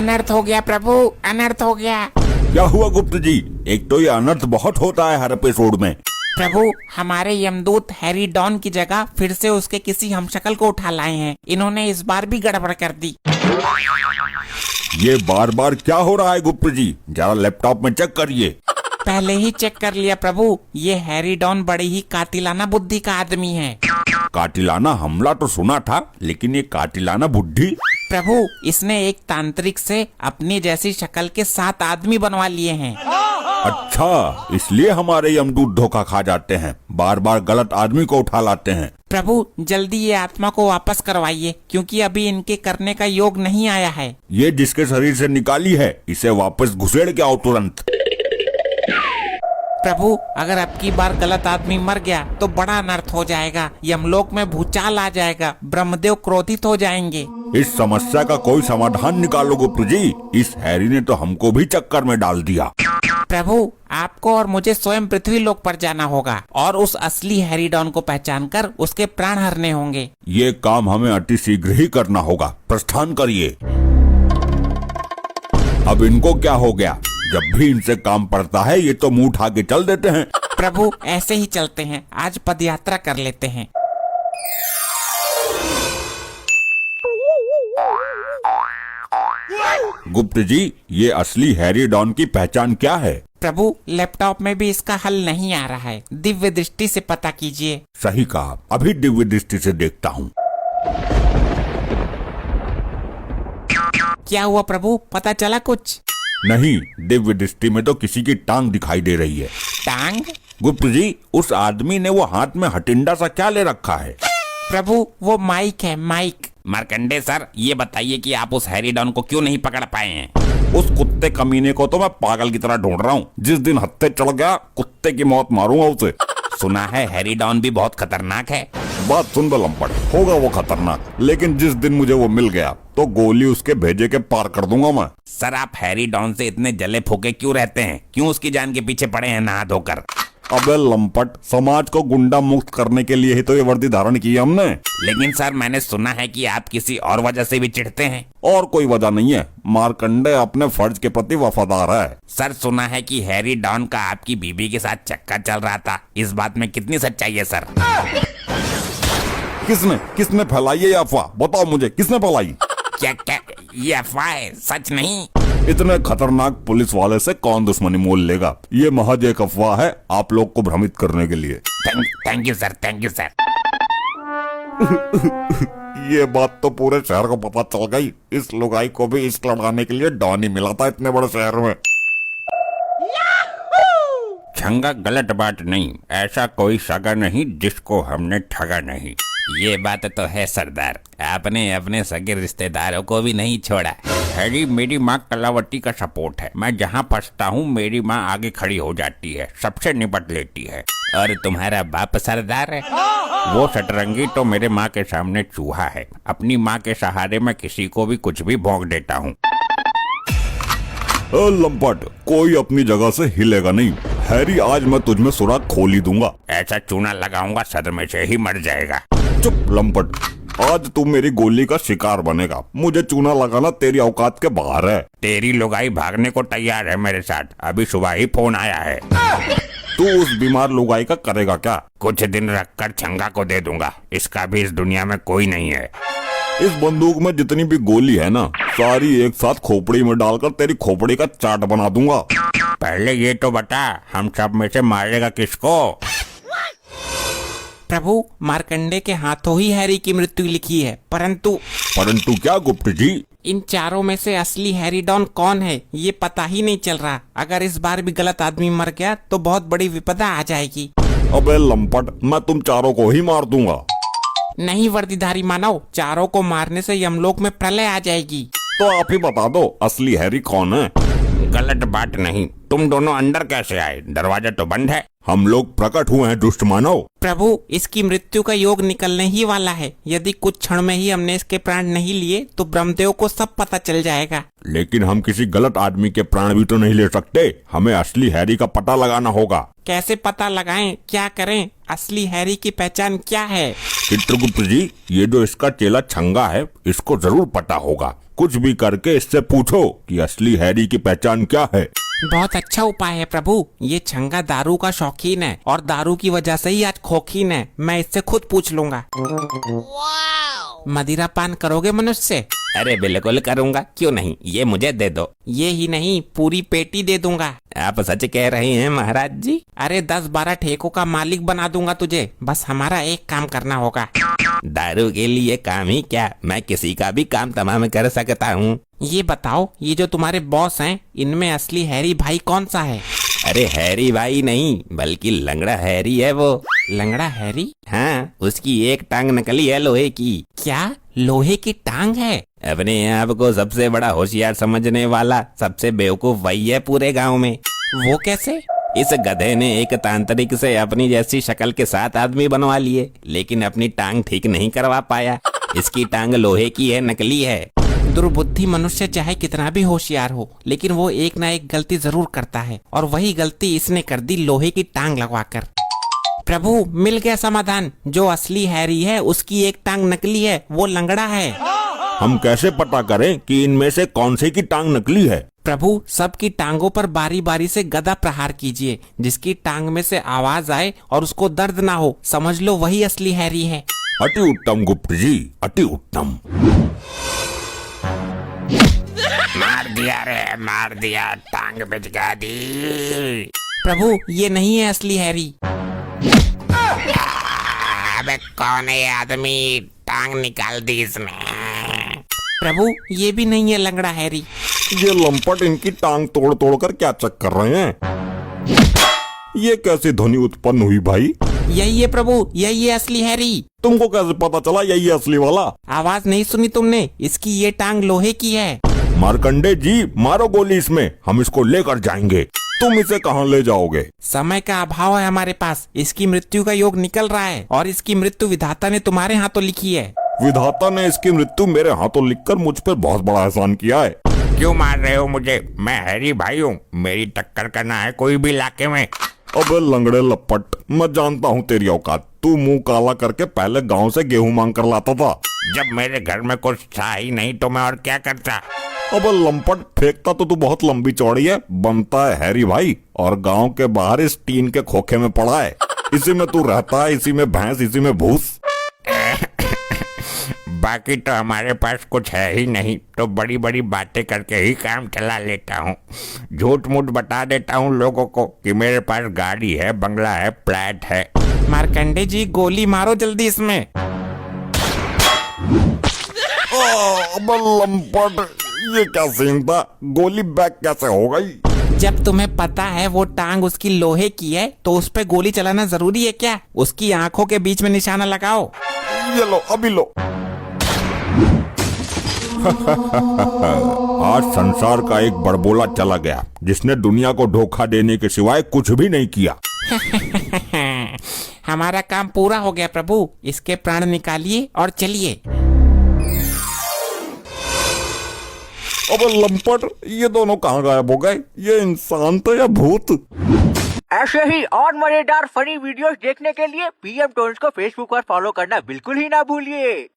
अनर्थ हो गया प्रभु, अनर्थ हो गया। क्या हुआ गुप्त जी? एक तो ये अनर्थ बहुत होता है हर एपिसोड में। प्रभु, हमारे यमदूत हैरी डॉन की जगह फिर से उसके किसी हमशक्ल को उठा लाए हैं। इन्होंने इस बार भी गड़बड़ कर दी। ये बार बार क्या हो रहा है गुप्त जी? जरा लैपटॉप में चेक करिए। पहले ही चेक कर लिया प्रभु, ये हैरी डॉन बड़ी ही कातिलाना बुद्धि का आदमी है। कातिलाना हमला तो सुना था, लेकिन ये कातिलाना बुद्धि? प्रभु, इसने एक तांत्रिक से अपनी जैसी शक्ल के 7 आदमी बनवा लिए हैं। अच्छा, इसलिए हमारे यमदूत धोखा खा जाते हैं, बार बार गलत आदमी को उठा लाते हैं। प्रभु, जल्दी ये आत्मा को वापस करवाइए, क्योंकि अभी इनके करने का योग नहीं आया है। ये जिसके शरीर से निकाली है, इसे वापस घुसेड़ के आओ तुरंत। प्रभु, अगर अब की बार गलत आदमी मर गया तो बड़ा अनर्थ हो जाएगा। यमलोक में भूचाल आ जाएगा, ब्रह्मदेव क्रोधित हो जाएंगे। इस समस्या का कोई समाधान निकालो गुप्त जी। इस हैरी ने तो हमको भी चक्कर में डाल दिया। प्रभु, आपको और मुझे स्वयं पृथ्वी लोक पर जाना होगा और उस असली हैरी डॉन को पहचान कर उसके प्राण हरने होंगे। ये काम हमें अति शीघ्र ही करना होगा। प्रस्थान करिए। अब इनको क्या हो गया? जब भी इनसे काम पड़ता है ये तो मुंह उठा के चल देते हैं। प्रभु, ऐसे ही चलते हैं, आज पदयात्रा कर लेते हैं। गुप्त जी, ये असली हैरी डॉन की पहचान क्या है? प्रभु, लैपटॉप में भी इसका हल नहीं आ रहा है, दिव्य दृष्टि से पता कीजिए। सही कहा, अभी दिव्य दृष्टि से देखता हूँ। क्या हुआ प्रभु, पता चला कुछ? नहीं, दिव्य दृष्टि में तो किसी की टांग दिखाई दे रही है। टांग? गुप्त जी, उस आदमी ने वो हाथ में हटिंडा सा क्या ले रखा है? प्रभु, वो माइक है, माइक। मार्कंडे सर, ये बताइए कि आप उस हैरी डॉन को क्यों नहीं पकड़ पाए हैं? उस कुत्ते कमीने को तो मैं पागल की तरह ढूंढ रहा हूँ। जिस दिन हत्थे चढ़ गया, कुत्ते की मौत मारूंगा उसे। सुना है हैरी डॉन भी बहुत खतरनाक है। बात सुन दो लंपट, होगा वो खतरनाक, लेकिन जिस दिन मुझे वो मिल गया तो गोली उसके भेजे के पार कर दूंगा मैं। सर, आप हैरी डॉन से इतने जले फूके क्यों रहते हैं? क्यों उसकी जान के पीछे पड़े हैं नहा धोकर? अबे लंपट, समाज को गुंडा मुक्त करने के लिए ही तो ये वर्दी धारण की है हमने। लेकिन सर, मैंने सुना है कि आप किसी और वजह से भी चिढ़ते हैं। और कोई वजह नहीं है, मार्कंडे अपने फर्ज के प्रति वफादार है। सर, सुना है कि हैरी डॉन का आपकी बीबी के साथ चक्कर चल रहा था। इस बात में कितनी सच्चाई है सर? किसने फैलाई ये अफवाह? बताओ मुझे, किसने फैलाई? क्या ये अफवाह है, सच नहीं? इतने खतरनाक पुलिस वाले से कौन दुश्मनी मोल लेगा? ये महज एक अफवाह है, आप लोग को भ्रमित करने के लिए। Thank you sir, thank you sir. ये बात तो पूरे शहर को पता चल गई। इस लुगाई को भी इश्क लड़ाने के लिए डॉन ही मिला था इतने बड़े शहर में। छंगा, गलत बात नहीं। ऐसा कोई सगा नहीं जिसको हमने ठगा नहीं। ये बात तो है सरदार, आपने अपने सगे रिश्तेदारों को भी नहीं छोड़ा। हैरी मेरी माँ कलावती का सपोर्ट है। मैं जहाँ फंसता हूँ मेरी माँ आगे खड़ी हो जाती है, सबसे निपट लेती है। और तुम्हारा बाप सरदार है, वो शतरंगी तो मेरे माँ के सामने चूहा है। अपनी माँ के सहारे मैं किसी को भी कुछ भी भोंक देता हूँ। लंपट, कोई अपनी जगह से हिलेगा नहीं। हैरी, आज मैं तुझमें सुराग खोल ही दूंगा। ऐसा चूना लगाऊंगा सदमे से ही मर जाएगा। चुप लंपट, आज तू मेरी गोली का शिकार बनेगा। मुझे चूना लगाना तेरी औकात के बाहर है। तेरी लुगाई भागने को तैयार है मेरे साथ। अभी सुबह ही फोन आया है। तू उस बीमार लुगाई का करेगा क्या? कुछ दिन रखकर छंगा को दे दूंगा। इसका भी इस दुनिया में कोई नहीं है। इस बंदूक में जितनी भी गोली है ना, सारी एक साथ खोपड़ी में डालकर तेरी खोपड़ी का चाट बना दूंगा। पहले ये तो बता, हम सब में से मारेगा किसको? प्रभु, मार्कंडे के हाथों ही हैरी की मृत्यु लिखी है, परंतु क्या गुप्त जी? इन चारों में से असली हैरी डॉन कौन है ये पता ही नहीं चल रहा। अगर इस बार भी गलत आदमी मर गया तो बहुत बड़ी विपदा आ जाएगी। अबे लंपट, मैं तुम चारों को ही मार दूंगा। नहीं वर्दीधारी मानव, चारों को मारने से यमलोक में प्रलय आ जाएगी। तो आप ही बता दो, असली हैरी कौन है? गलत बात नहीं। तुम दोनों अंदर कैसे आए? दरवाजा तो बंद है। हम लोग प्रकट हुए हैं दुष्ट मानव। प्रभु, इसकी मृत्यु का योग निकलने ही वाला है। यदि कुछ क्षण में ही हमने इसके प्राण नहीं लिए तो ब्रह्मदेव को सब पता चल जाएगा। लेकिन हम किसी गलत आदमी के प्राण भी तो नहीं ले सकते। हमें असली हैरी का पता लगाना होगा। कैसे पता लगाएं? क्या करें? असली हैरी की पहचान क्या है? चित्रगुप्त जी, ये जो इसका चेला छंगा है, इसको जरूर पता होगा। कुछ भी करके इससे पूछो कि असली हैरी की पहचान क्या है। बहुत अच्छा उपाय है प्रभु। ये छंगा दारू का शौकीन है और दारू की वजह से ही आज खोखीन है। मैं इससे खुद पूछ लूंगा। मदिरा पान करोगे मनुष्य? अरे बिल्कुल करूँगा, क्यों नहीं, ये मुझे दे दो। ये ही नहीं, पूरी पेटी दे दूंगा। आप सच कह रहे हैं महाराज जी? अरे 10-12 ठेकों का मालिक बना दूंगा तुझे। बस हमारा एक काम करना होगा। दारू के लिए काम ही क्या, मैं किसी का भी काम तमाम कर सकता हूँ। ये बताओ, ये जो तुम्हारे बॉस हैं, इनमें असली हैरी भाई कौन सा है? अरे हैरी भाई नहीं, बल्कि लंगड़ा हैरी है वो। लंगड़ा हैरी? हाँ, उसकी एक टांग नकली है लोहे की। क्या लोहे की टांग है? अपने आप को सबसे बड़ा होशियार समझने वाला सबसे बेवकूफ वही है पूरे गांव में। वो कैसे? इस गधे ने एक तांत्रिक से अपनी जैसी शक्ल के 7 आदमी बनवा लिए, लेकिन अपनी टांग ठीक नहीं करवा पाया। इसकी टांग लोहे की है, नकली है। दुर्बुद्धि मनुष्य चाहे कितना भी होशियार हो, लेकिन वो एक ना एक गलती जरूर करता है, और वही गलती इसने कर दी लोहे की टांग लगवाकर। प्रभु, मिल गया समाधान। जो असली हैरी है उसकी एक टांग नकली है, वो लंगड़ा है। हम कैसे पता करें कि इनमें से कौन से की टांग नकली है? प्रभु, सबकी टांगों पर बारी बारी से गदा प्रहार कीजिए। जिसकी टांग में से आवाज आए और उसको दर्द ना हो, समझ लो वही असली हैरी है। अति उत्तम गुप्त जी, अति उत्तम। मार दिया रे, मार दिया, टांग बिचका दी। प्रभु, ये नहीं है असली हैरी। अबे कौन है आदमी, टांग निकाल दी इसने। प्रभु, ये भी नहीं है लंगड़ा हैरी। ये लंपट इनकी टांग तोड़ तोड़ कर क्या चेक कर रहे हैं? ये कैसी ध्वनि उत्पन्न हुई भाई? यही है प्रभु, यही है असली हैरी। तुमको कैसे पता चला यही है असली वाला? आवाज नहीं सुनी तुमने? इसकी ये टांग लोहे की है। मार्कंडे जी, मारो गोली इसमें, हम इसको लेकर जाएंगे। तुम इसे कहाँ ले जाओगे? समय का अभाव है हमारे पास। इसकी मृत्यु का योग निकल रहा है और इसकी मृत्यु विधाता ने तुम्हारे हाथों लिखी है। विधाता ने इसकी मृत्यु मेरे हाथों लिखकर मुझ पर बहुत बड़ा एहसान किया है। क्यों मार रहे हो मुझे? मैं हैरी भाई हूँ, मेरी टक्कर करना है कोई भी इलाके में। अबे लंगड़े लपट, मैं जानता हूँ तेरी औकात। तू मुंह काला करके पहले गांव से गेहूं मांग कर लाता था। जब मेरे घर में कुछ था ही नहीं तो मैं और क्या करता। अबे लंपट, फेंकता तो तू बहुत लंबी चौड़ी है, बनता है हैरी भाई, और गांव के बाहर इस टीन के खोखे में पड़ा है। इसी में तू रहता है, इसी में भैंस, इसी में भूस। बाकी तो हमारे पास कुछ है ही नहीं, तो बड़ी बड़ी बातें करके ही काम चला लेता हूँ। झूठ मूठ बता देता हूँ लोगों को कि मेरे पास गाड़ी है, बंगला है, फ्लैट है। मार्कंडे जी, गोली मारो जल्दी इसमें। अबे लंपट, ये क्या सीन था? गोली बैक कैसे हो गई? जब तुम्हें पता है वो टांग उसकी लोहे की है तो उस पे गोली चलाना जरूरी है क्या? उसकी आंखों के बीच में निशाना लगाओ। ये लो, अभी लो। आज संसार का एक बड़बोला चला गया जिसने दुनिया को धोखा देने के सिवाय कुछ भी नहीं किया। हमारा काम पूरा हो गया प्रभु। इसके प्राण निकालिए और चलिए। अबे लंपट, ये दोनों कहाँ गायब हो गए? ये इंसान तो या भूत? ऐसे ही और मजेदार फनी वीडियोस देखने के लिए पीएम टोन्स को फेसबुक पर फॉलो करना बिल्कुल ही ना भूलिए।